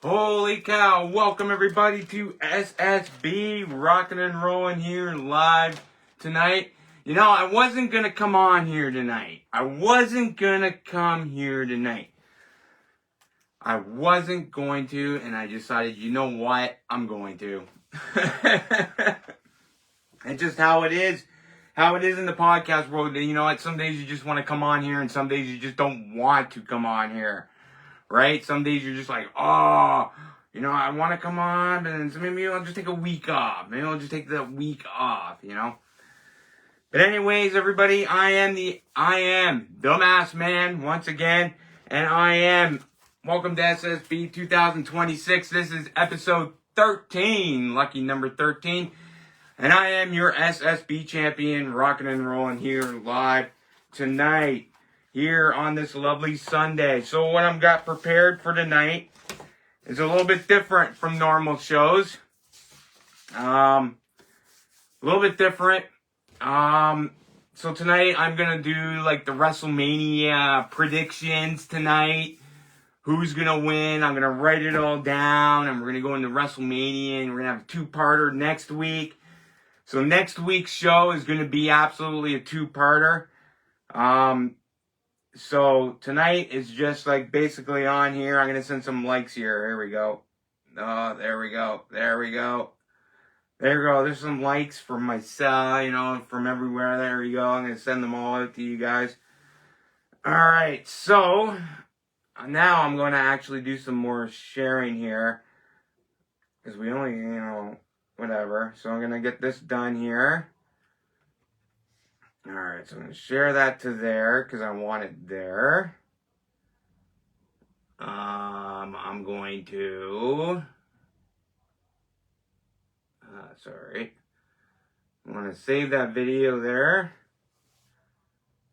Holy cow, welcome everybody to S.S.B, rocking and rolling here live tonight. You know, I wasn't going to come on here tonight. I wasn't going to, and I decided, you know what, I'm going to. It's just how it is in the podcast world. You know what, some days you just want to come on here, and some days you just don't want to come on here. Right? Some days you're just like, oh, you know, I want to come on, but then maybe I'll just take a week off. Maybe I'll just take that week off, you know? But anyways, everybody, I am the Masked Man once again, and welcome to SSB 2026. This is episode 13, lucky number 13, and I am your SSB champion, rocking and rolling here live tonight. Here on this lovely Sunday. So what I've got prepared for tonight is a little bit different from normal shows. A little bit different. So tonight I'm going to do like the WrestleMania predictions tonight. Who's going to win? I'm going to write it all down, and we're going to go into WrestleMania, and we're going to have a two-parter next week. So next week's show is going to be absolutely a two-parter. So tonight is just like basically on here. I'm going to send some likes here. Here we go. Oh, there we go. There we go. There we go. There's some likes from myself, you know, from everywhere. There you go. I'm going to send them all out to you guys. All right. So now I'm going to actually do some more sharing here. Because we only, you know, whatever. So I'm going to get this done here. Alright, so I'm going to share that to there because I want it there. I'm going to... I'm going to save that video there.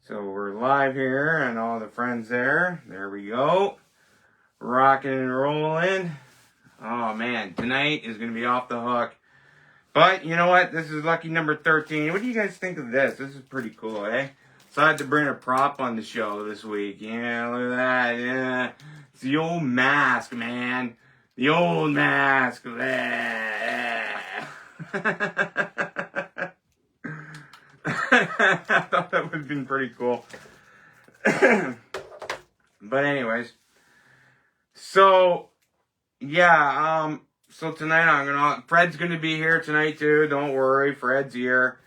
So we're live here and all the friends there. There we go. Rocking and rolling. Oh man, tonight is going to be off the hook. But, you know what? This is lucky number 13. What do you guys think of this? This is pretty cool, eh? So I had to bring a prop on the show this week. Yeah, look at that. Yeah. It's the old mask, man. The old mask. I thought that would have been pretty cool. But anyways. So, yeah, so tonight Fred's gonna be here tonight too. Don't worry, Fred's here.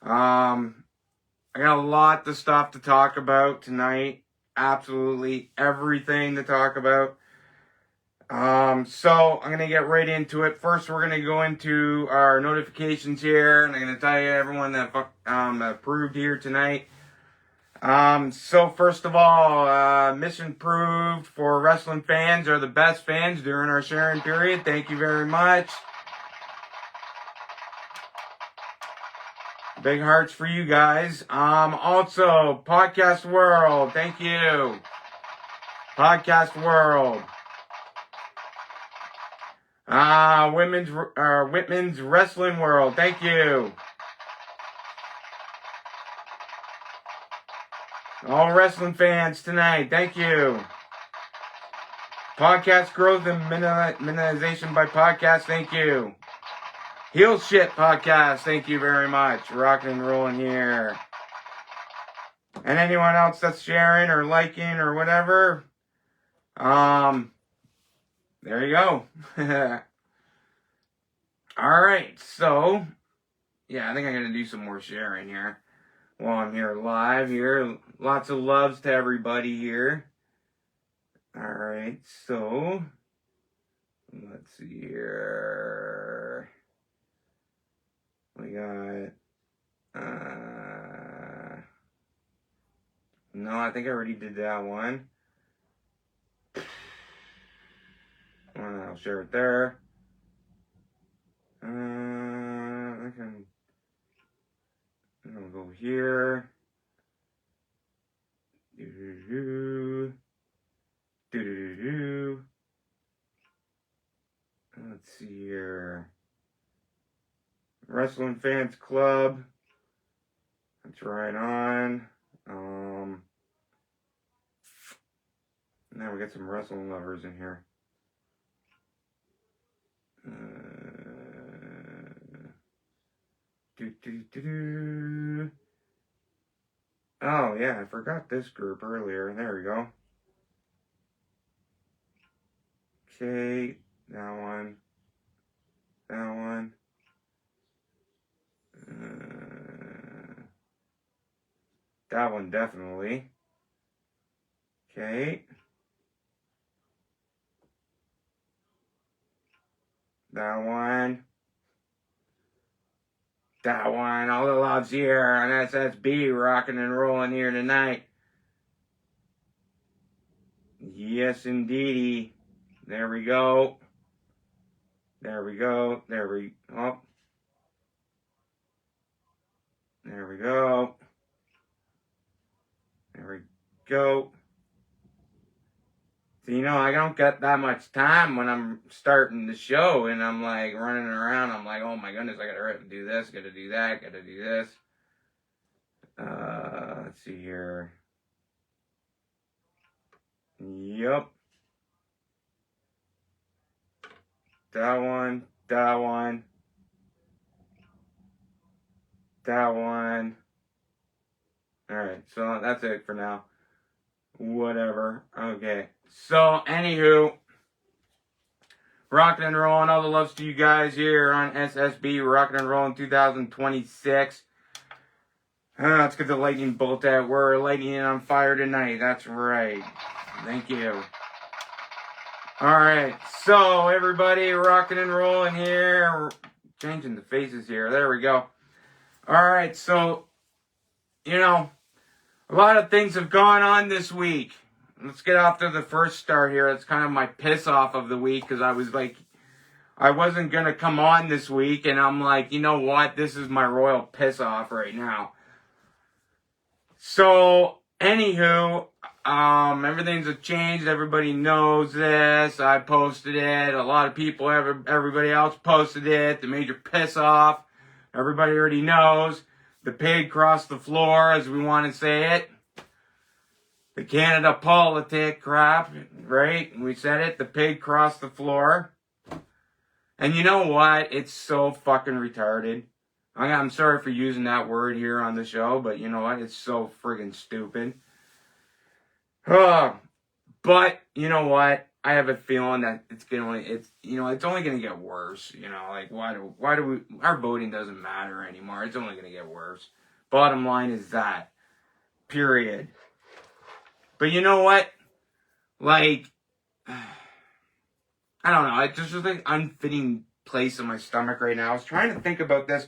I got a lot of stuff to talk about tonight. Absolutely everything to talk about. So I'm gonna get right into it. First, we're gonna go into our notifications here, and I'm gonna tell you everyone that approved here tonight. So first of all, mission proved for wrestling fans are the best fans during our sharing period. Thank you very much. Big hearts for you guys. Also, Podcast World. Thank you. Podcast World. Whitman's Wrestling World. Thank you. All wrestling fans tonight, thank you. Podcast Growth and Minimization by Podcast, thank you. Heel Shit Podcast, thank you very much. Rocking and rolling here. And anyone else that's sharing or liking or whatever, there you go. Alright, so, yeah, I think I'm going to do some more sharing here. While I'm here live here. Lots of loves to everybody here. Alright, so let's see here. We got no, I think I already did that one. I'll share it there. I'm gonna go here. Let's see here. Wrestling Fans Club. That's right on. Now we got some wrestling lovers in here. Oh, yeah, I forgot this group earlier. There we go. Okay, that one. That one. That one definitely. Okay. That one. That one. All the loves here on S.S.B. rocking and rolling here tonight. Yes, indeedy. There we go. There we go. There we oh. There we go. There we go. So, you know, I don't get that much time when I'm starting the show and I'm like running around. I'm like, oh my goodness, I gotta do this, gotta do that, gotta do this. Let's see here. Yep. That one, that one, that one. Alright, so that's it for now. Whatever. Okay. So, anywho, rocking and rolling. All the loves to you guys here on S.S.B. Rocking and rolling 2026. Let's get the lightning bolt out. We're lighting it on fire tonight. That's right. Thank you. Alright, so everybody rocking and rolling here. Changing the faces here. There we go. Alright, so, you know, a lot of things have gone on this week. Let's get off to the first start here. It's kind of my piss off of the week because I was like, I wasn't going to come on this week. And I'm like, you know what? This is my royal piss off right now. So, anywho, everything's changed. Everybody knows this. I posted it. A lot of people, everybody else posted it. The major piss off. Everybody already knows. The pig crossed the floor, as we want to say it. The Canada politic crap, right? We said it. The pig crossed the floor. And you know what? It's so fucking retarded. I'm sorry for using that word here on the show, but you know what? It's so friggin' stupid. But you know what? I have a feeling that it's only gonna get worse. You know, like why do we? Our voting doesn't matter anymore. It's only gonna get worse. Bottom line is that. Period. But you know what? Like, I don't know. It's just like unfitting place in my stomach right now. I was trying to think about this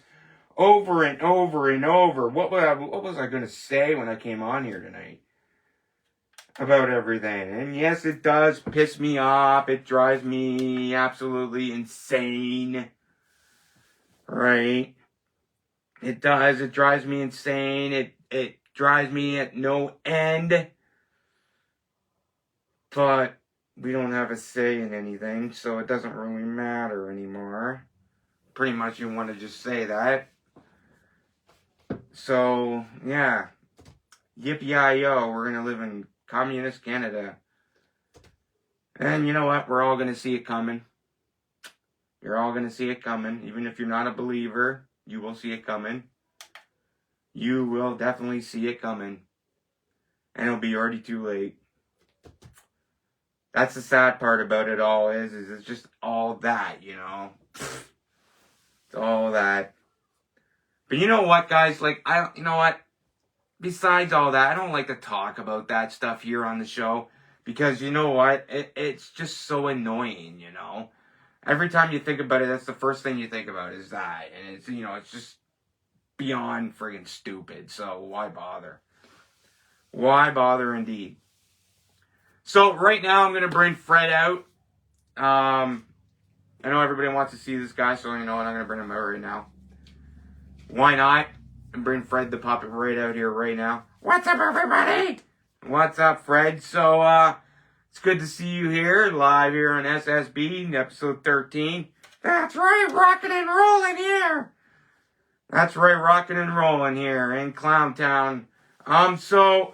over and over and over. What was I going to say when I came on here tonight about everything? And yes, it does piss me off. It drives me absolutely insane. Right? It does. It drives me insane. It drives me at no end. But we don't have a say in anything, so it doesn't really matter anymore. Pretty much you want to just say that. So, yeah. Yippee-yi-yo, we're going to live in communist Canada. And you know what? We're all going to see it coming. You're all going to see it coming. Even if you're not a believer, you will see it coming. You will definitely see it coming. And it'll be already too late. That's the sad part about it all is it's just all that, you know. It's all that. But you know what, guys? Like, you know what? Besides all that, I don't like to talk about that stuff here on the show. Because you know what? It's just so annoying, you know. Every time you think about it, that's the first thing you think about is that. And it's, you know, it's just beyond friggin' stupid. So why bother? Why bother indeed? So right now I'm going to bring Fred out. I know everybody wants to see this guy, so you know what? I'm going to bring him out right now. Why not? And bring Fred the puppet right out here right now. What's up, everybody? What's up, Fred? So, it's good to see you here, live here on S.S.B, episode 13. That's right, rocking and rolling here. That's right, rocking and rolling here in Clowntown. So...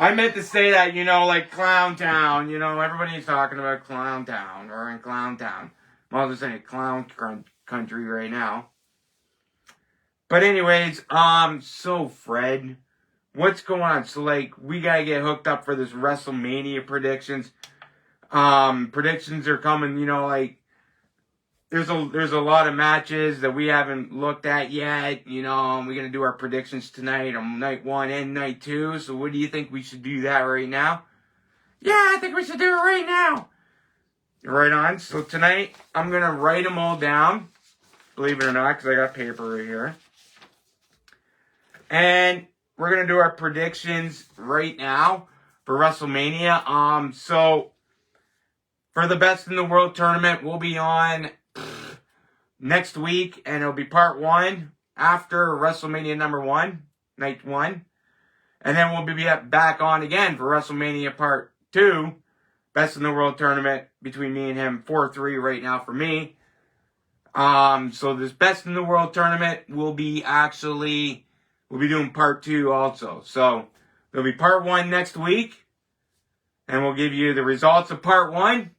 I meant to say that, like Clown Town. Everybody's talking about Clown Town. We're in Clown Town. Well, just saying Clown Country right now. But anyways, so Fred, what's going on? So, like, we gotta get hooked up for this WrestleMania predictions. Predictions are coming, like, there's a lot of matches that we haven't looked at yet. We're gonna do our predictions tonight on night 1 and night 2. So what do you think we should do that right now? Yeah, I think we should do it right now. Right on. So tonight I'm gonna write them all down. Believe it or not, because I got paper right here. And we're gonna do our predictions right now for WrestleMania. So for the Best in the World tournament, we'll be on next week, and it'll be part 1 after WrestleMania number 1, night 1. And then we'll be back on again for WrestleMania part 2, Best in the World tournament between me and him, 4-3 right now for me. So this Best in the World tournament we'll be doing part 2 also. So there'll be part 1 next week, and we'll give you the results of part 1.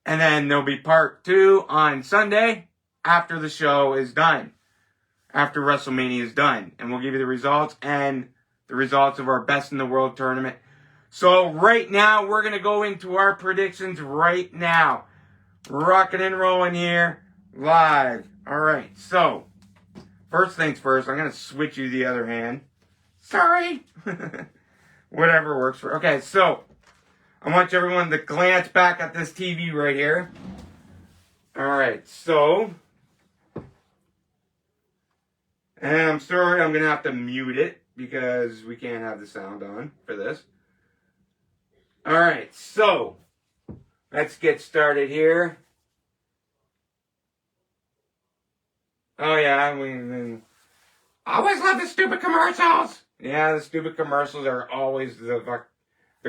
And then there'll be part 2 on Sunday after the show is done. After WrestleMania is done. And we'll give you the results and the results of our Best in the World tournament. So right now, we're going to go into our predictions right now. Rocking and rolling here live. All right. So, first things first, I'm going to switch you the other hand. Sorry. Whatever works for. Okay, so I want everyone to glance back at this TV right here. All right, so, and I'm sorry, I'm going to have to mute it because we can't have the sound on for this. All right, so let's get started here. Oh yeah, I always love the stupid commercials. Yeah, the stupid commercials are always the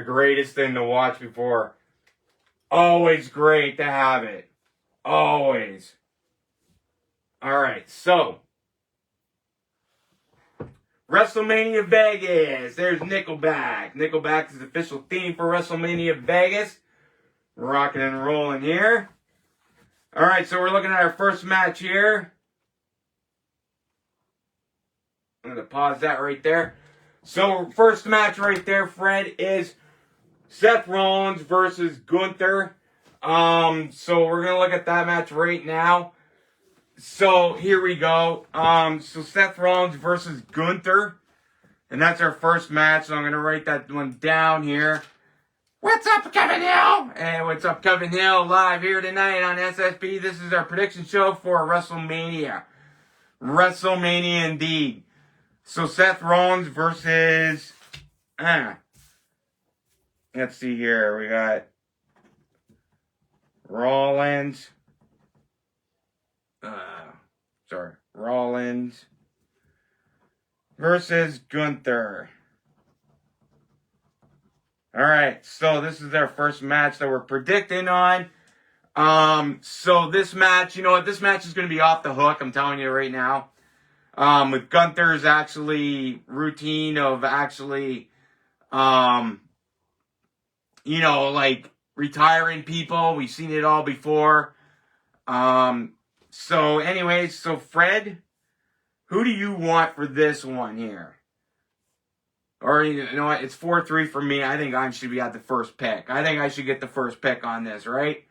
greatest thing to watch before. Always great to have it. Always. Alright, so. WrestleMania Vegas. There's Nickelback. Nickelback is the official theme for WrestleMania Vegas. Rocking and rolling here. Alright, so we're looking at our first match here. I'm going to pause that right there. So, first match right there, Fred, is Seth Rollins versus Gunther. So we're going to look at that match right now. So here we go. So Seth Rollins versus Gunther. And that's our first match. So I'm going to write that one down here. What's up, Kevin Hill? Hey, what's up, Kevin Hill? Live here tonight on S.S.B. This is our prediction show for WrestleMania. WrestleMania indeed. So Seth Rollins versus... Let's see here. We got Rollins. Rollins versus Gunther. Alright, so this is our first match that we're predicting on. So this match, you know what? This match is going to be off the hook, I'm telling you right now. With Gunther's actually routine of actually, like retiring people. We've seen it all before. So anyways, so Fred, who do you want for this one here? Or, you know what, it's 4-3 for me. I think I should be at the first pick. I think I should get the first pick on this, right?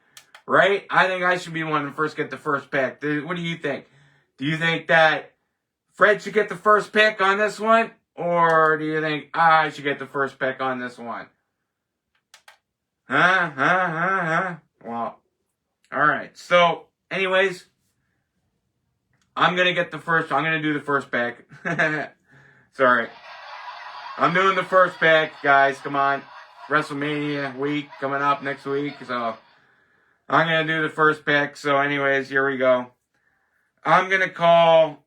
Right? I think I should be one to first get the first pick. What do you think? Do you think that Fred should get the first pick on this one? Or do you think I should get the first pick on this one? Well, alright. So, anyways, I'm going to do the first pick. Sorry. I'm doing the first pick, guys. Come on. WrestleMania week coming up next week. So, I'm going to do the first pick. So, anyways, here we go. I'm going to call...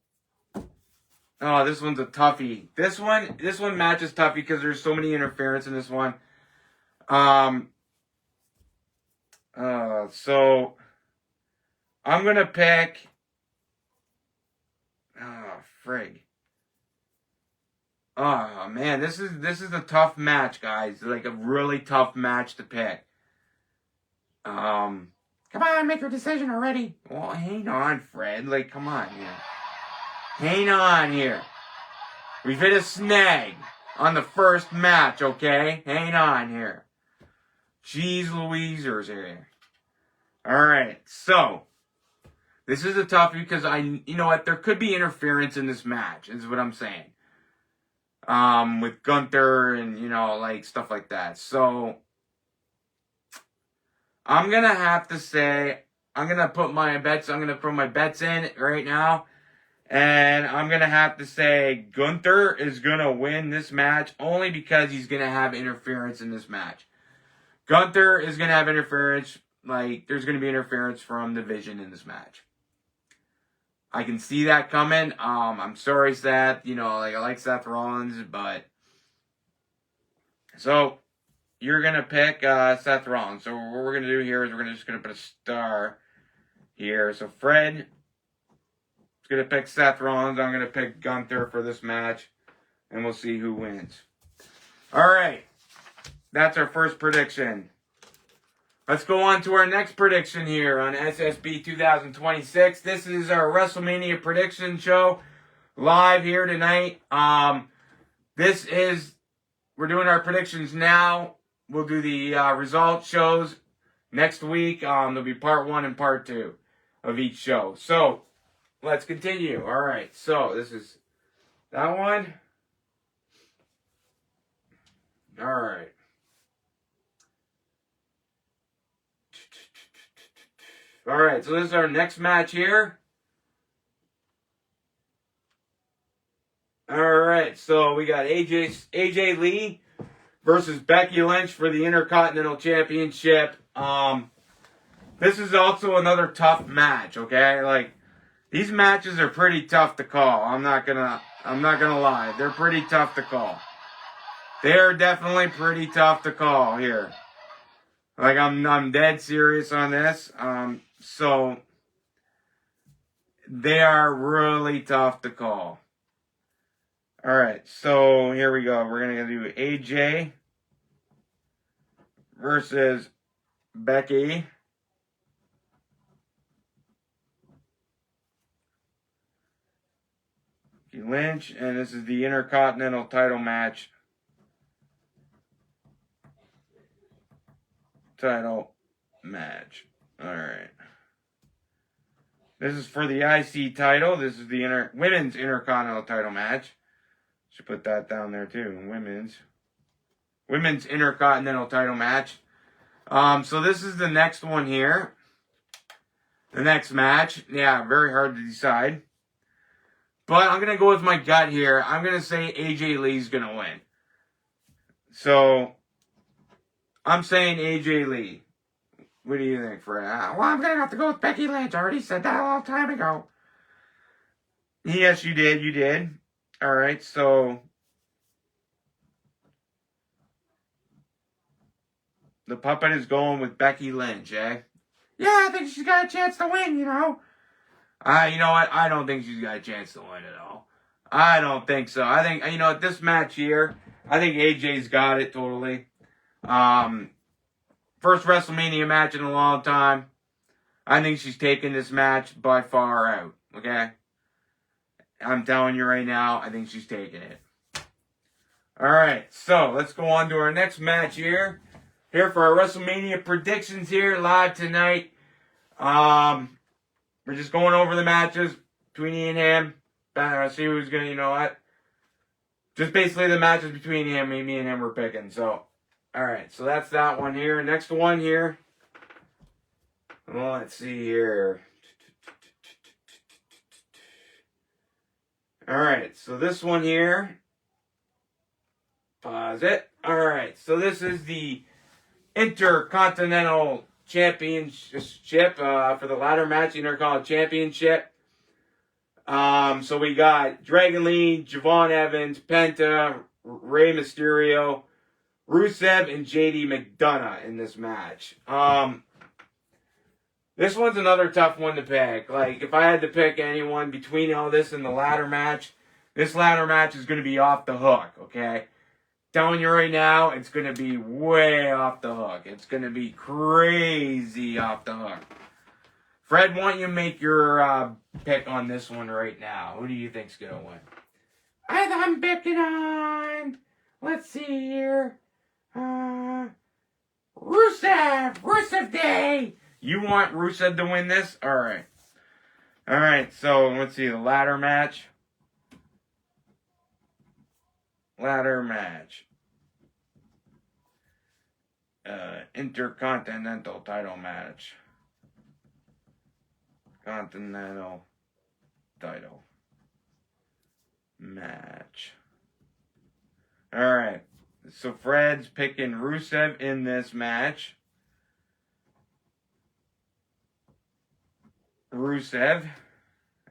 Oh, this one's a toughie. This one match is toughy because there's so many interference in this one. So I'm going to pick... Oh, frig. Oh man, this is a tough match, guys. Like a really tough match to pick. Come on, make your decision already. Well, hang on, Fred. Like, come on here. Hang on here. We've hit a snag on the first match, okay? Hang on here. Jeez Louisers here. Alright, so this is a toughie because you know what, there could be interference in this match, is what I'm saying. With Gunther and, you know, like, stuff like that. So, I'm gonna have to say, I'm gonna put my bets in right now. And I'm gonna have to say Gunther is gonna win this match only because he's gonna have interference in this match. Gunther is gonna have interference, like, there's gonna be interference from the Vision in this match. I can see that coming. I'm sorry, Seth. You know, like, I like Seth Rollins, but... So, you're going to pick Seth Rollins. So, what we're going to do here is we're just going to put a star here. So, Fred is going to pick Seth Rollins. I'm going to pick Gunther for this match. And we'll see who wins. All right. That's our first prediction. Let's go on to our next prediction here on S.S.B 2026. This is our WrestleMania prediction show live here tonight. We're doing our predictions now. We'll do the results shows next week. There'll be part 1 and part 2 of each show. So, let's continue. All right, so this is that one. All right. All right, so this is our next match here. All right, so we got AJ Lee versus Becky Lynch for the Intercontinental Championship. This is also another tough match, okay? Like, these matches are pretty tough to call. I'm not gonna lie. They're pretty tough to call. They're definitely pretty tough to call here. Like, I'm dead serious on this. So they are really tough to call. All right, so here we go. We're gonna do AJ versus Becky. Lynch, and this is the Intercontinental title match. All right. This is for the IC title. This is the Women's Intercontinental title match. Should put that down there too. Women's Intercontinental title match. So this is the next one here. The next match. Yeah, very hard to decide. But I'm going to go with my gut here. I'm going to say AJ Lee's going to win. So, I'm saying AJ Lee. What do you think, Fred? Well, I'm going to have to go with Becky Lynch. I already said that a long time ago. Yes, you did. You did. All right, so the puppet is going with Becky Lynch, eh? Yeah, I think she's got a chance to win, you know. You know what? I don't think she's got a chance to win at all. I don't think so. I think, you know, at this match here, I think AJ's got it totally. First WrestleMania match in a long time. I think she's taking this match by far out, okay? I'm telling you right now, I think she's taking it. All right, so let's go on to our next match here. Here for our WrestleMania predictions here live tonight. We're just going over the matches between me and him. See who's going to, you know what? Just basically the matches between him, me and him we're picking. So, all right. So that's that one here. Next one here. Well, let's see here. All right. So this one here. Pause it. All right. So this is the Intercontinental Championship for the ladder match, Intercontinental Championship. So we got Dragon Lee, Javon Evans, Penta, Rey Mysterio, Rusev, and JD McDonough in this match. This one's another tough one to pick. Like, if I had to pick anyone between all this and the ladder match, This ladder match is going to be off the hook, okay? Telling you right now, it's going to be way off the hook. It's going to be crazy off the hook. Fred, why don't you make your pick on this one right now? Who do you think's going to win? I'm picking on, let's see here, Rusev Day. You want Rusev to win this? All right, so let's see, the ladder match. Intercontinental title match. Continental title match. Alright. So Fred's picking Rusev in this match. Rusev.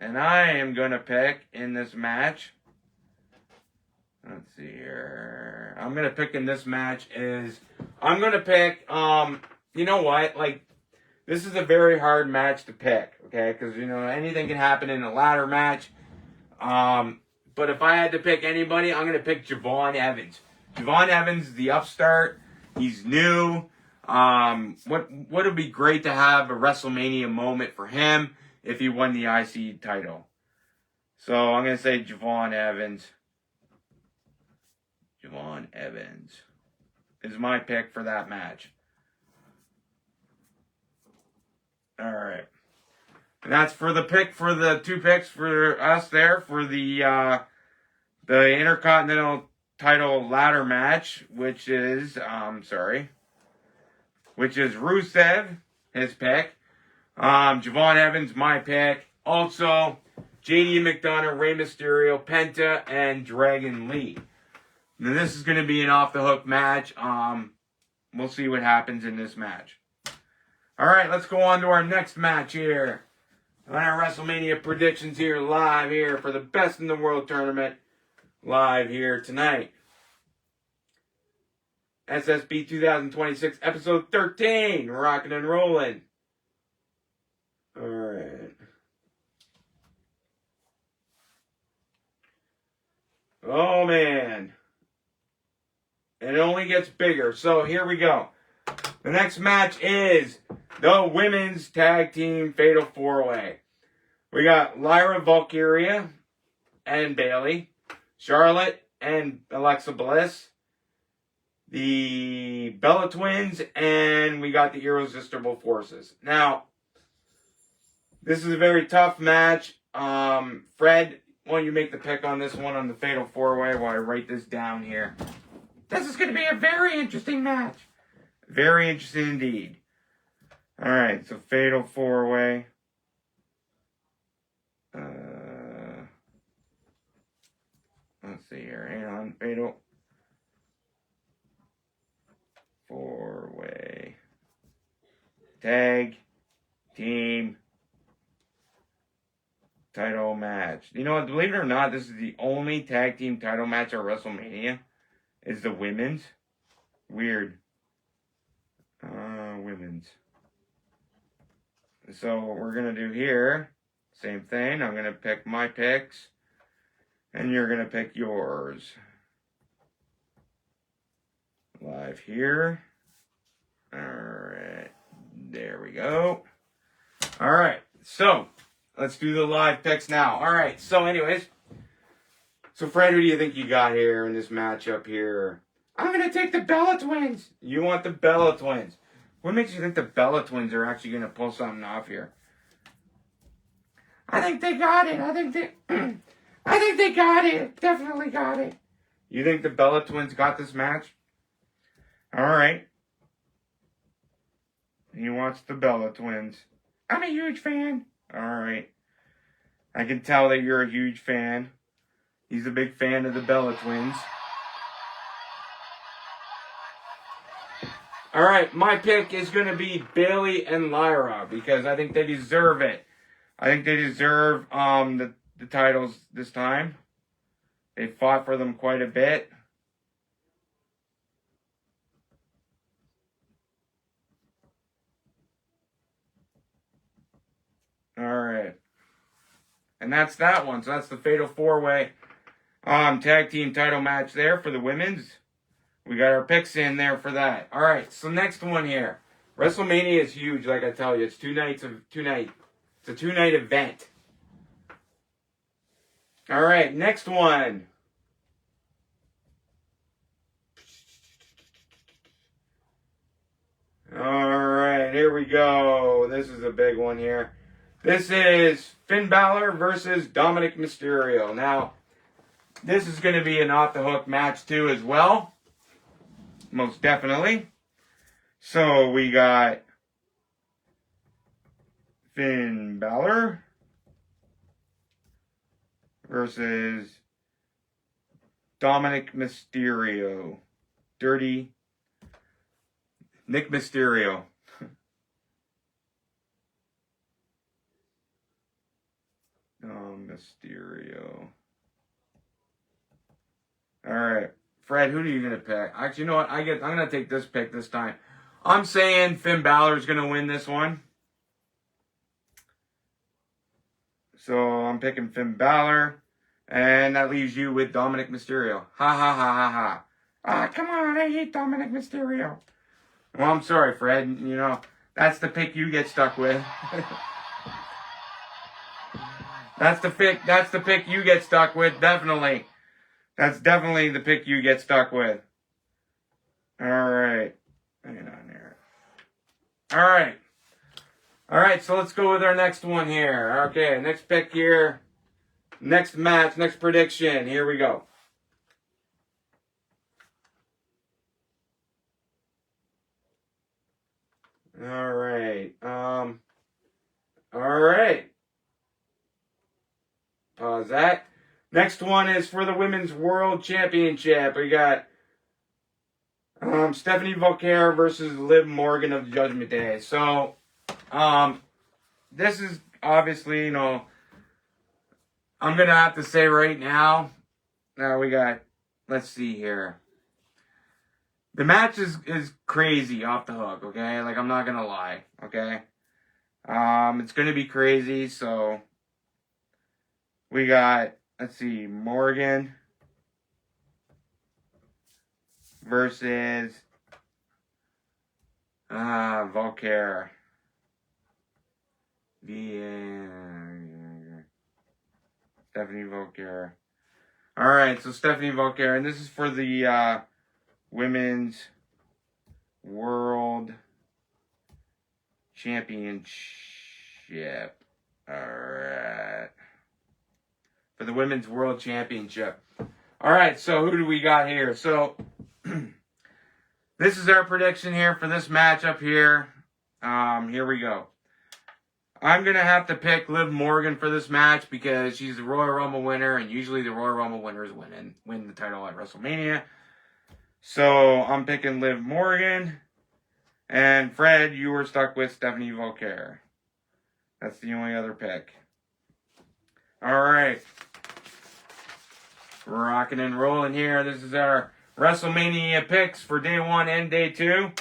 And I am going to pick in this match. Let's see here. I'm going to pick in this match is... I'm going to pick... you know what? Like, this is a very hard match to pick. Okay? Because, you know, anything can happen in a ladder match. But if I had to pick anybody, I'm going to pick Javon Evans. Javon Evans, the upstart. He's new. What would be great to have a WrestleMania moment for him if he won the IC title. So I'm going to say Javon Evans. Javon Evans is my pick for that match. All right. And that's for the two picks for us there for the Intercontinental title ladder match, which is Rusev, his pick. Javon Evans, my pick. Also, JD McDonough, Rey Mysterio, Penta, and Dragon Lee. Now, this is going to be an off-the-hook match. We'll see what happens in this match. All right, let's go on to our next match here. On our WrestleMania predictions here, live here for the Best in the World tournament. Live here tonight. S.S.B 2026, episode 13. Rocking and rolling. All right. Oh, man. It only gets bigger. So, here we go. The next match is the Women's Tag Team Fatal 4-Way. We got Lyra Valkyria and Bayley, Charlotte and Alexa Bliss, the Bella Twins, and we got the Irresistible Forces. Now, this is a very tough match. Fred, why don't you make the pick on this one on the Fatal 4-Way while I write this down here. This is going to be a very interesting match. Very interesting indeed. Alright, so Fatal 4-Way. Let's see here. Hang on. Fatal 4-Way. Tag Team title match. You know what? Believe it or not, this is the only tag team title match at WrestleMania. Is the women's. Weird. Women's. So what we're going to do here, same thing. I'm going to pick my picks. And you're going to pick yours. Live here. Alright. There we go. Alright. So, let's do the live picks now. Alright. So anyways. So Fred, who do you think you got here in this matchup here? I'm going to take the Bella Twins. You want the Bella Twins. What makes you think the Bella Twins are actually going to pull something off here? I think they got it. I think they got it. Definitely got it. You think the Bella Twins got this match? All right. He wants the Bella Twins. I'm a huge fan. All right. I can tell that you're a huge fan. He's a big fan of the Bella Twins. All right, my pick is going to be Bayley and Lyra because I think they deserve it. I think they deserve the titles this time. They fought for them quite a bit. All right. And that's that one. So that's the Fatal 4-Way. tag team title match there for the women's. We got our picks in there for that. All right, so next one here. WrestleMania is huge, like I tell you. It's two nights. It's a 2-night event. All right, next one. All right, here we go. This is a big one here. This is Finn Balor versus Dominic Mysterio. Now, this is going to be an off-the-hook match too as well. Most definitely. So, we got Finn Balor versus Dominic Mysterio. Dirty Nick Mysterio. Mysterio. Alright. Fred, who are you gonna pick? Actually, you know what? I'm gonna take this pick this time. I'm saying Finn Balor's gonna win this one. So I'm picking Finn Balor. And that leaves you with Dominic Mysterio. Ha ha ha ha ha. Ah, come on, I hate Dominic Mysterio. Well, I'm sorry, Fred. You know, that's the pick you get stuck with. That's the pick you get stuck with, definitely. That's definitely the pick you get stuck with. Alright. Hang on here. Alright. Alright, so let's go with our next one here. Okay, next pick here. Next match, next prediction. Here we go. Alright. Alright. Pause that. Next one is for the Women's World Championship. We got Stephanie Volker versus Liv Morgan of Judgment Day. So, this is obviously, you know, I'm going to have to say right now, we got, let's see here. The match is crazy off the hook, okay? Like, I'm not going to lie, okay? It's going to be crazy, so we got, let's see, Morgan versus Volker. Stephanie Volker. Alright, so Stephanie Volker, and this is for the Women's World Championship. Alright. For the Women's World Championship. Alright, so who do we got here? So, this is our prediction here for this match up here. Here we go. I'm going to have to pick Liv Morgan for this match because she's the Royal Rumble winner, and usually the Royal Rumble winners win the title at WrestleMania. So, I'm picking Liv Morgan. And Fred, you were stuck with Stephanie Volker. That's the only other pick. Alright. Rocking and rolling here. This is our WrestleMania picks for day 1 and day 2.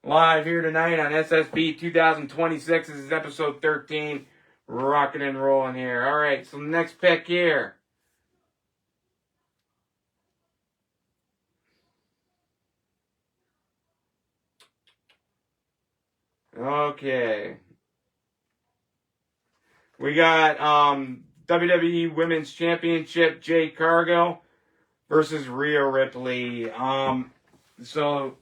Live here tonight on S.S.B 2026. This is episode 13. Rocking and rolling here. Alright, so the next pick here. Okay. We got WWE Women's Championship Jade Cargill versus Rhea Ripley. So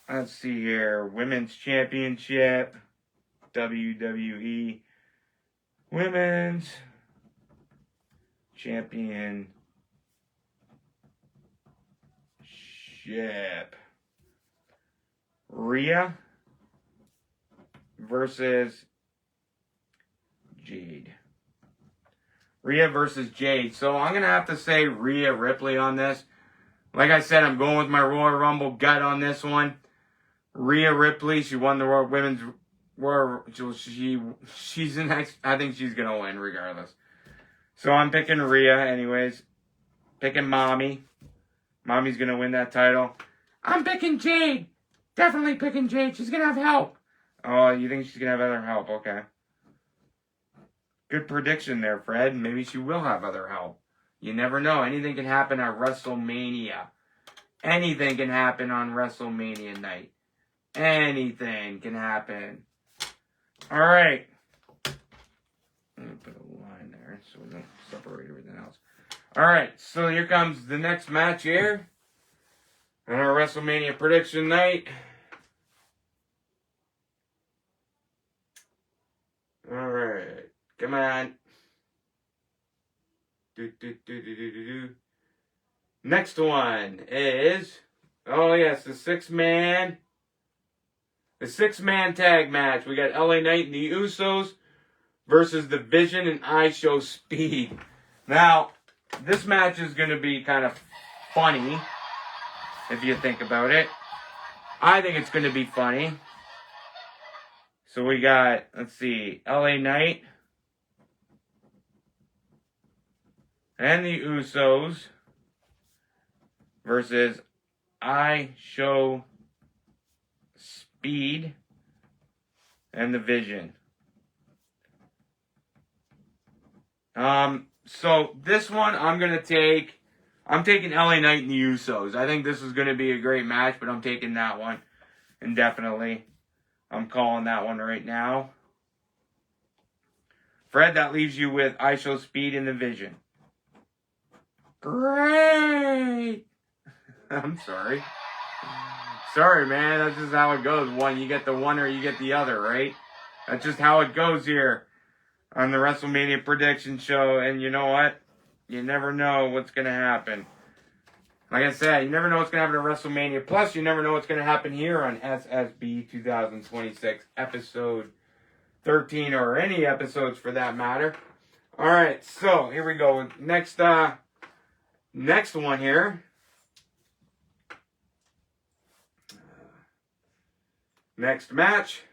let's see here. Women's Championship, WWE Women's Championship. Rhea versus Jade. Rhea versus Jade. So I'm going to have to say Rhea Ripley on this. Like I said, I'm going with my Royal Rumble gut on this one. Rhea Ripley, she won the Women's Royal. She's the next. I think she's going to win regardless. So I'm picking Rhea anyways. Picking Mommy. Mommy's going to win that title. I'm picking Jade. Definitely picking Jade. She's going to have help. Oh, you think she's going to have other help? Okay. Good prediction there, Fred. Maybe she will have other help. You never know. Anything can happen at WrestleMania. Anything can happen on WrestleMania night. Anything can happen. All right. I'm going to put a line there so we don't separate everything else. All right. So here comes the next match here. On our WrestleMania prediction night. All right. Come on. Next one is, oh yes, the six-man tag match. We got LA Knight and the Usos versus the Vision and S.S.B. Now, this match is going to be kind of funny, if you think about it. I think it's going to be funny. So we got, let's see, LA Knight and the Usos versus S.S.B and the Vision. So this one I'm taking LA Knight and the Usos. I think this is going to be a great match, but I'm taking that one indefinitely. I'm calling that one right now. Fred, that leaves you with S.S.B and the Vision. Great! I'm sorry. Sorry, man. That's just how it goes. You get the one or you get the other, right? That's just how it goes here on the WrestleMania prediction show. And you know what? You never know what's going to happen. Like I said, you never know what's going to happen at WrestleMania. Plus, you never know what's going to happen here on S.S.B 2026, episode 13, or any episodes for that matter. All right, so here we go. Next one here. Next match.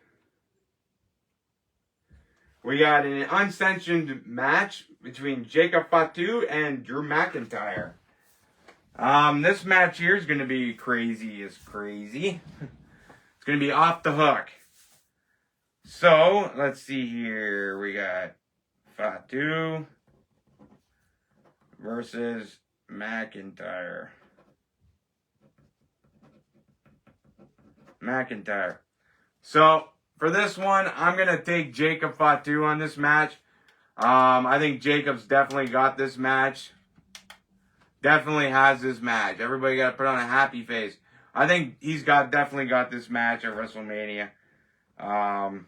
We got an unsanctioned match between Jacob Fatu and Drew McIntyre. This match here is going to be crazy as crazy. It's going to be off the hook. So, let's see here. We got Fatu versus McIntyre. So, for this one, I'm going to take Jacob Fatu on this match. I think Jacob's definitely got this match. Definitely has this match. Everybody got to put on a happy face. I think he's definitely got this match at WrestleMania. I'm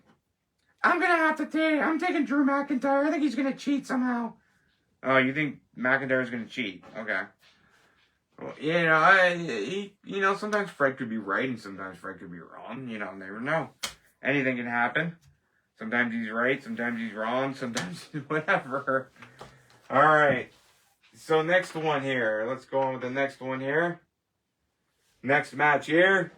taking Drew McIntyre. I think he's going to cheat somehow. Oh, you think McIntyre's going to cheat? Okay. Well, sometimes Fred could be right and sometimes Fred could be wrong. Never know. Anything can happen. Sometimes he's right, sometimes he's wrong, sometimes whatever. All right. So next one here. Let's go on with the next one here. Next match here.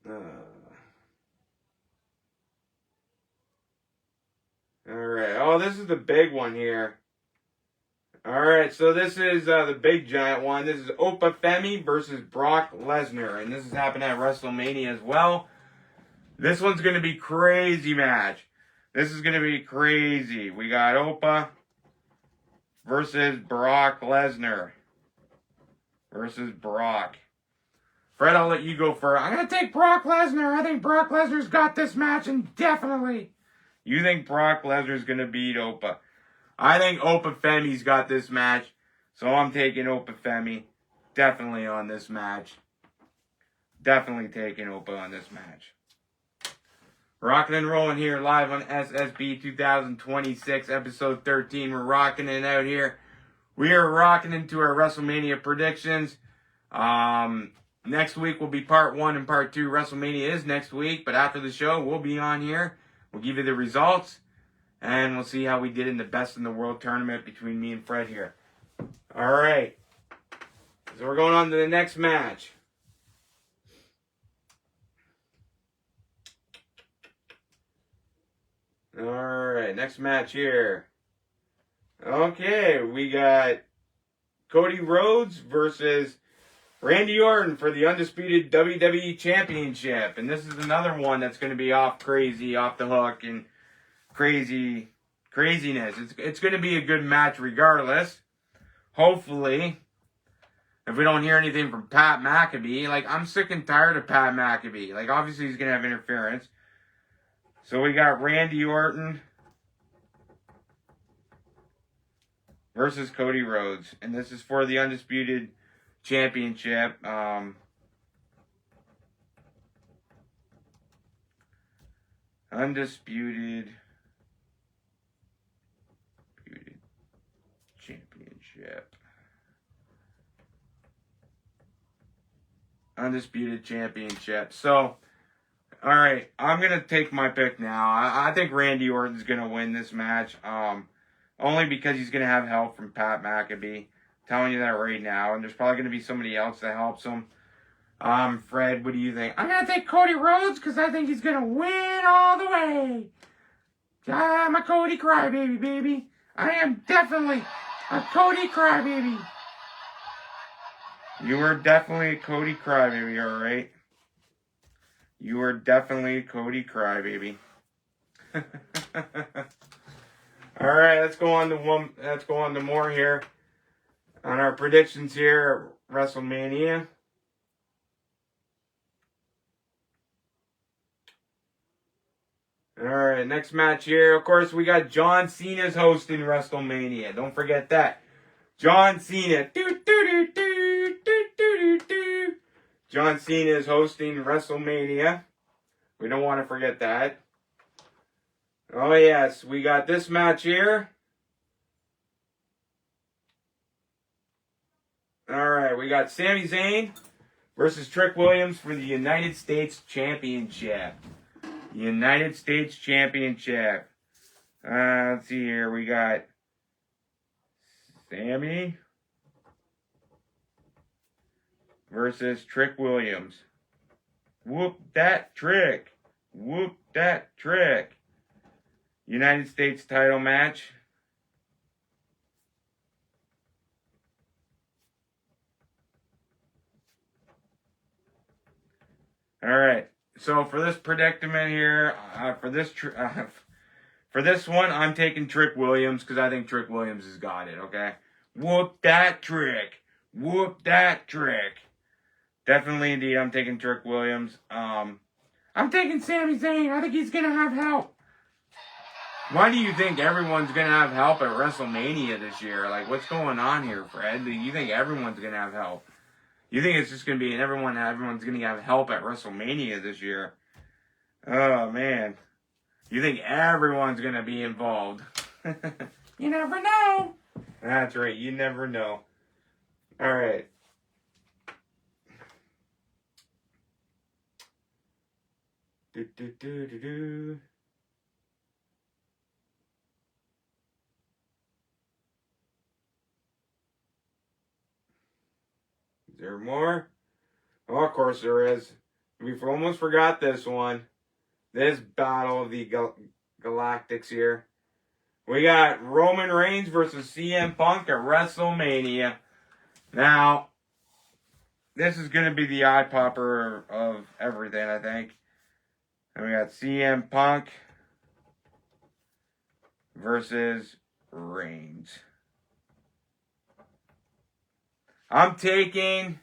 All right. Oh, this is the big one here. All right, so this is the big giant one. This is Opa Femi versus Brock Lesnar, and this is happening at WrestleMania as well. This one's going to be crazy match. This is going to be crazy. We got Opa versus Brock Lesnar versus Brock. Fred, I'll let you go first. I'm going to take Brock Lesnar. I think Brock Lesnar's got this match indefinitely. You think Brock Lesnar's going to beat Opa? I think Opa Femi's got this match, so I'm taking Opa Femi definitely on this match. Definitely taking Opa on this match. Rocking and rolling here live on S.S.B 2026, episode 13. We're rocking it out here. We are rocking into our WrestleMania predictions. Next week will be part 1 and part 2. WrestleMania is next week, but after the show, we'll be on here. We'll give you the results. And we'll see how we did in the Best in the World tournament between me and Fred here. All right. So we're going on to the next match. All right. Next match here. Okay. We got Cody Rhodes versus Randy Orton for the undisputed WWE Championship. And this is another one that's going to be off the hook, and craziness. It's going to be a good match regardless. Hopefully, if we don't hear anything from Pat McAfee, like, I'm sick and tired of Pat McAfee. Like, obviously he's going to have interference. So we got Randy Orton versus Cody Rhodes. And this is for the Undisputed Championship. Undisputed Championship. Undisputed Championship. So, alright, I'm going to take my pick now. I think Randy Orton's going to win this match. Only because he's going to have help from Pat McAfee. Telling you that right now. And there's probably going to be somebody else that helps him. Fred, what do you think? I'm going to take Cody Rhodes because I think he's going to win all the way. I'm a Cody crybaby, baby. I am definitely a Cody crybaby. You are definitely a Cody crybaby, alright? You are definitely a Cody crybaby. Alright, let's go on to more here. On our predictions here at WrestleMania. Alright, next match here. Of course, we got John Cena's hosting WrestleMania. Don't forget that. John Cena. John Cena is hosting WrestleMania. We don't want to forget that. Oh, yes. We got this match here. Alright, we got Sami Zayn versus Trick Williams for the United States Championship. United States Championship. Let's see here. We got Sami versus Trick Williams. Whoop that trick. Whoop that trick. United States title match. All right. So for this predicament here, for this one, I'm taking Trick Williams because I think Trick Williams has got it. Okay. Whoop that trick. Whoop that trick. Definitely, indeed, I'm taking Trick Williams. I'm taking Sami Zayn. I think he's gonna have help. Why do you think everyone's gonna have help at WrestleMania this year? Like, what's going on here, Fred? Do you think everyone's gonna have help? You think it's just gonna be everyone's gonna have help at WrestleMania this year? Oh man, you think everyone's gonna be involved? You never know. That's right. You never know. All right. Is there more? Oh, of course there is. We almost forgot this one. This battle of the Galactics here. We got Roman Reigns versus CM Punk at WrestleMania. Now, this is going to be the eye popper of everything, I think. And we got CM Punk versus Reigns. I'm taking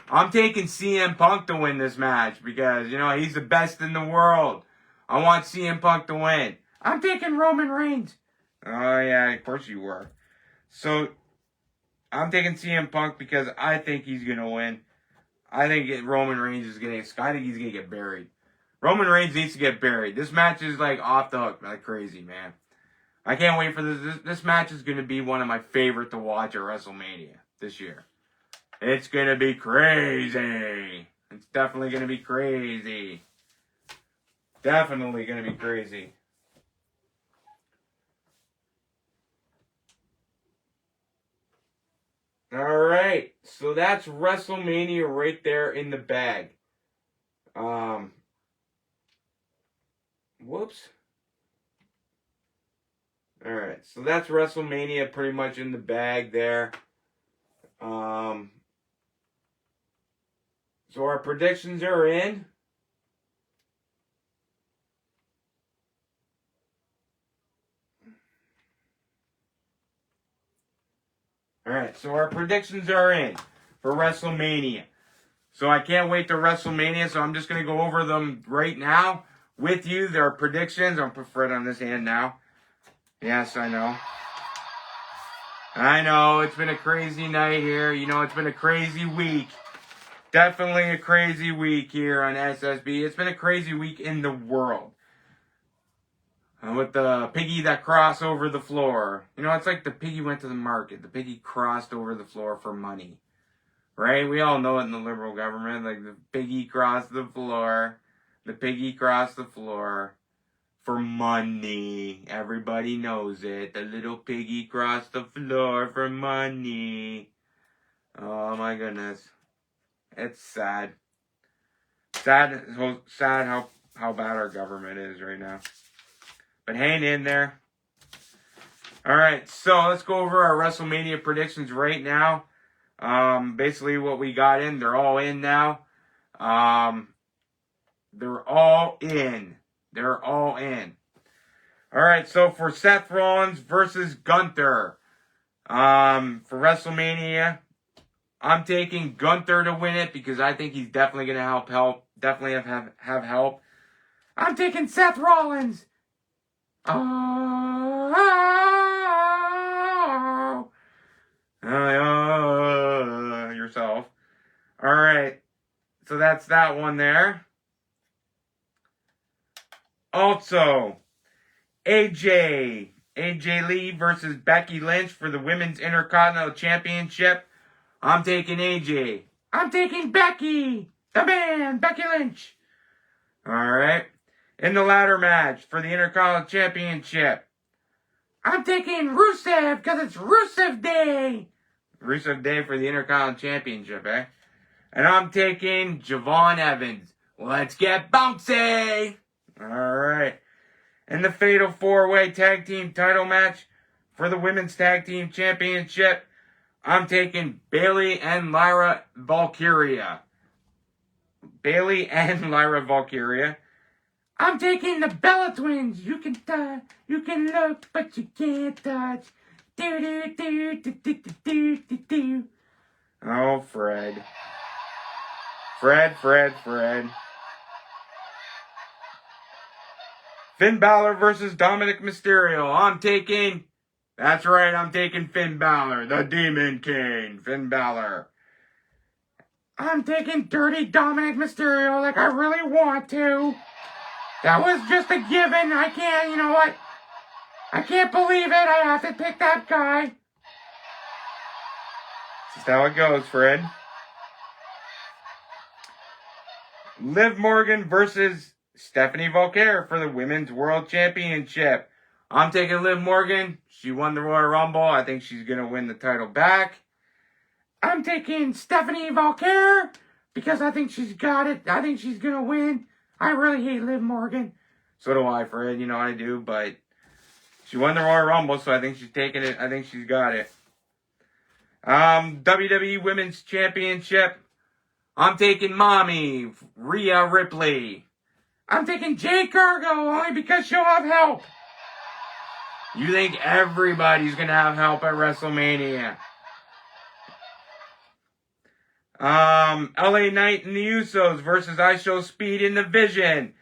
CM Punk to win this match because, you know, he's the best in the world. I want CM Punk to win. I'm taking Roman Reigns. Oh, yeah, of course you were. So, I'm taking CM Punk because I think he's going to win. I think Roman Reigns is going to, I think he's going to get buried. Roman Reigns needs to get buried. This match is, like, off the hook like crazy, man. I can't wait for this. This match is going to be one of my favorite to watch at WrestleMania this year. It's going to be crazy. It's definitely going to be crazy. Definitely going to be crazy. All right. So that's WrestleMania right there in the bag. Whoops. All right. So that's WrestleMania pretty much in the bag there. So our predictions are in. Alright, so our predictions are in for WrestleMania. So I can't wait to WrestleMania, so I'm just going to go over them right now with you. There are predictions. I'll put Fred on this hand now. Yes, I know. I know, it's been a crazy night here. You know, it's been a crazy week. Definitely a crazy week here on S.S.B. It's been a crazy week in the world. With the piggy that crossed over the floor. You know, it's like the piggy went to the market. The piggy crossed over the floor for money. Right? We all know it in the liberal government. Like, the piggy crossed the floor. The piggy crossed the floor for money. Everybody knows it. The little piggy crossed the floor for money. Oh, my goodness. It's sad. Sad how bad our government is right now. But hang in there. Alright, so let's go over our WrestleMania predictions right now. Basically what we got in, they're all in now. They're all in. They're all in. Alright, so for Seth Rollins versus Gunther. For WrestleMania, I'm taking Gunther to win it because I think he's definitely going to help. Definitely have help. I'm taking Seth Rollins. Yourself. Alright. So that's that one there. Also, AJ Lee versus Becky Lynch for the Women's Intercontinental Championship. I'm taking AJ. I'm taking Becky. The man, Becky Lynch. Alright. In the ladder match for the Intercontinental Championship, I'm taking Rusev because it's Rusev Day. Rusev Day for the Intercontinental Championship, eh? And I'm taking Javon Evans. Let's get bouncy. Alright. In the Fatal 4-Way Tag Team title match for the Women's Tag Team Championship, I'm taking Bayley and Lyra Valkyria. Bayley and Lyra Valkyria. I'm taking the Bella Twins. You can look, but you can't touch. Do. Oh, Fred. Fred. Finn Balor versus Dominic Mysterio. That's right, I'm taking Finn Balor, the Demon King, Finn Balor. I'm taking Dirty Dominic Mysterio like I really want to. That was just a given. You know what? I can't believe it. I have to pick that guy. This is how it goes, Fred. Liv Morgan versus Stephanie Valkyrie for the Women's World Championship. I'm taking Liv Morgan. She won the Royal Rumble. I think she's going to win the title back. I'm taking Stephanie Valkyrie because I think she's got it. I think she's going to win. I really hate Liv Morgan. So do I, Fred. You know I do, but she won the Royal Rumble, so I think she's taking it. I think she's got it. WWE Women's Championship. I'm taking Mommy, Rhea Ripley. I'm taking Jade Cargill only because she'll have help. You think everybody's going to have help at WrestleMania. LA Knight and the Usos versus S.S.B and the Vision.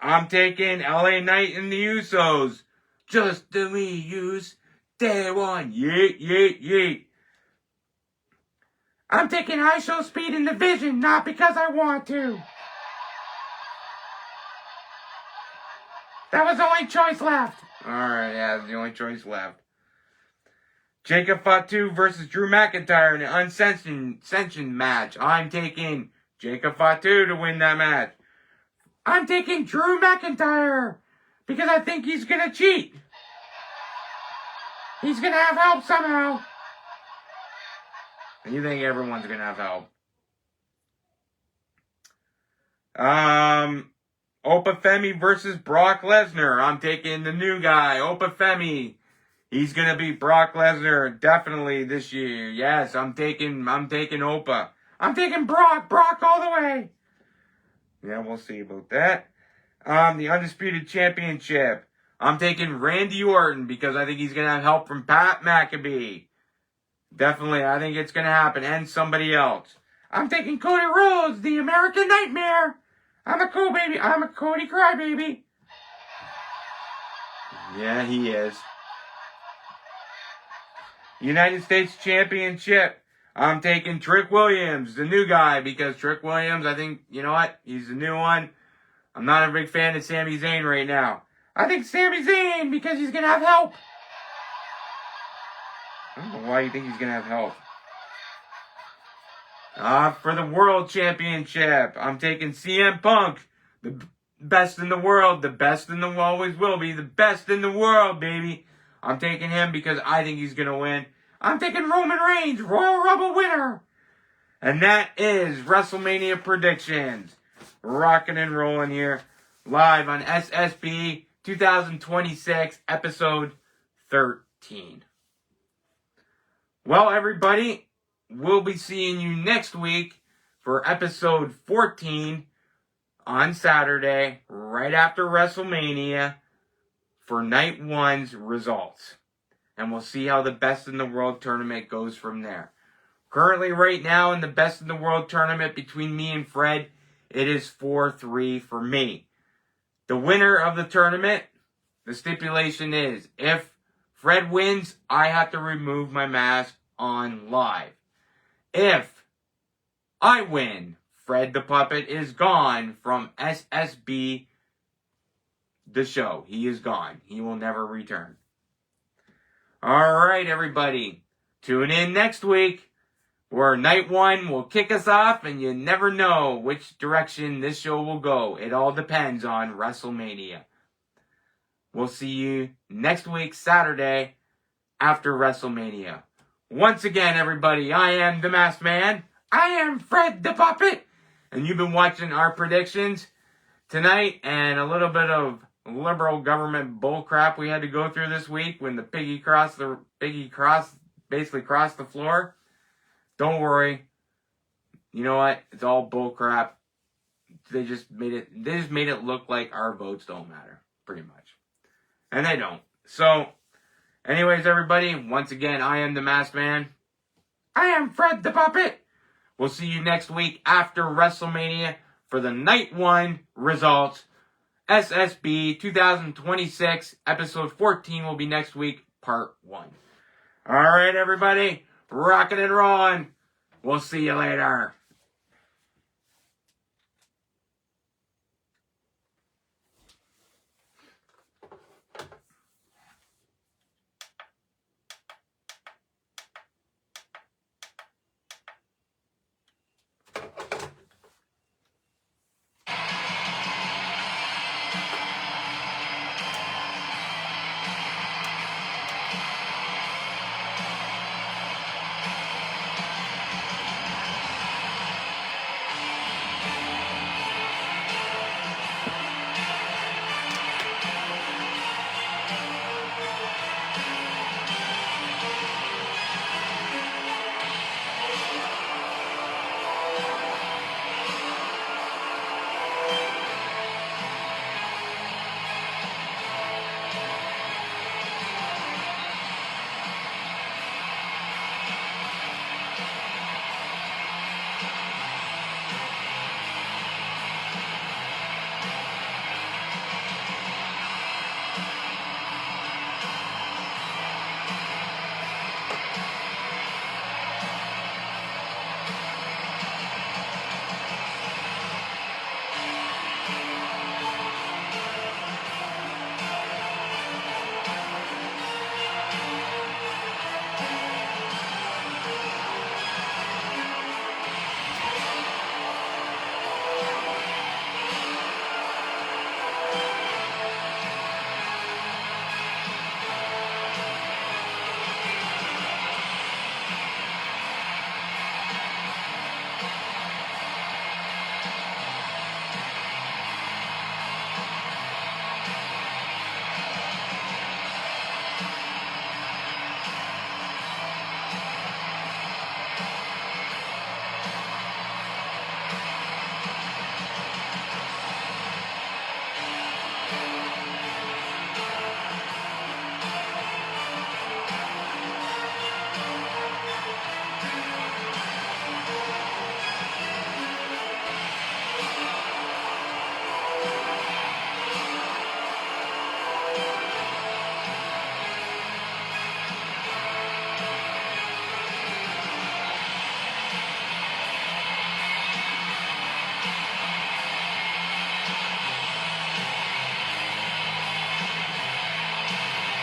I'm taking LA Knight and the Usos. Just the me use. Day one. Yeet. I'm taking S.S.B and the Vision, not because I want to. That was the only choice left. Alright, yeah, that's the only choice left. Jacob Fatu versus Drew McIntyre in an unsanctioned match. I'm taking Jacob Fatu to win that match. I'm taking Drew McIntyre because I think he's going to cheat. He's going to have help somehow. And you think everyone's going to have help. Opa Femi versus Brock Lesnar. I'm taking the new guy, Opa Femi. He's gonna beat Brock Lesnar definitely this year. Yes, I'm taking Opa. I'm taking Brock all the way. Yeah, we'll see about that. The Undisputed Championship. I'm taking Randy Orton because I think he's gonna have help from Pat McAfee. Definitely, I think it's going to happen. And somebody else. I'm taking Cody Rhodes, the American Nightmare. I'm a Cody crybaby. Yeah, he is. United States Championship. I'm taking Trick Williams, the new guy, because Trick Williams, I think, you know what? He's the new one. I'm not a big fan of Sami Zayn right now. I think Sami Zayn, because he's going to have help. I don't know why you think he's going to have help. For the World Championship, I'm taking CM Punk, the best in the world, always will be, the best in the world, baby. I'm taking him because I think he's going to win. I'm taking Roman Reigns, Royal Rumble winner. And that is WrestleMania predictions. Rocking and rolling here, live on S.S.B. 2026, episode 13. Well, everybody, we'll be seeing you next week for episode 14 on Saturday, right after WrestleMania, for night one's results. And we'll see how the Best in the World tournament goes from there. Currently, right now, in the Best in the World tournament between me and Fred, it is 4-3 for me. The winner of the tournament, the stipulation is, if Fred wins, I have to remove my mask on live. If I win, Fred the Puppet is gone from S.S.B. the show. He is gone. He will never return. Alright, everybody. Tune in next week, where night one will kick us off, and you never know which direction this show will go. It all depends on WrestleMania. We'll see you next week, Saturday, after WrestleMania. Once again, everybody, I am the Masked Man. I am Fred the Puppet. And you've been watching our predictions tonight, and a little bit of liberal government bullcrap we had to go through this week when the piggy basically crossed the floor. Don't worry. You know what? It's all bullcrap. They just made it look like our votes don't matter, pretty much. And they don't. So, anyways, everybody, once again, I am the Masked Man. I am Fred the Puppet. We'll see you next week after WrestleMania for the night one results. S.S.B. 2026, episode 14 will be next week, part 1. Alright, everybody, rocking and rolling. We'll see you later.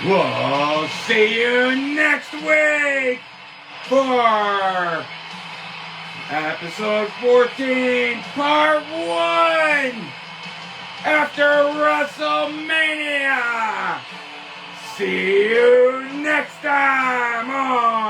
We'll see you next week for episode 14, part 1, after WrestleMania. See you next time on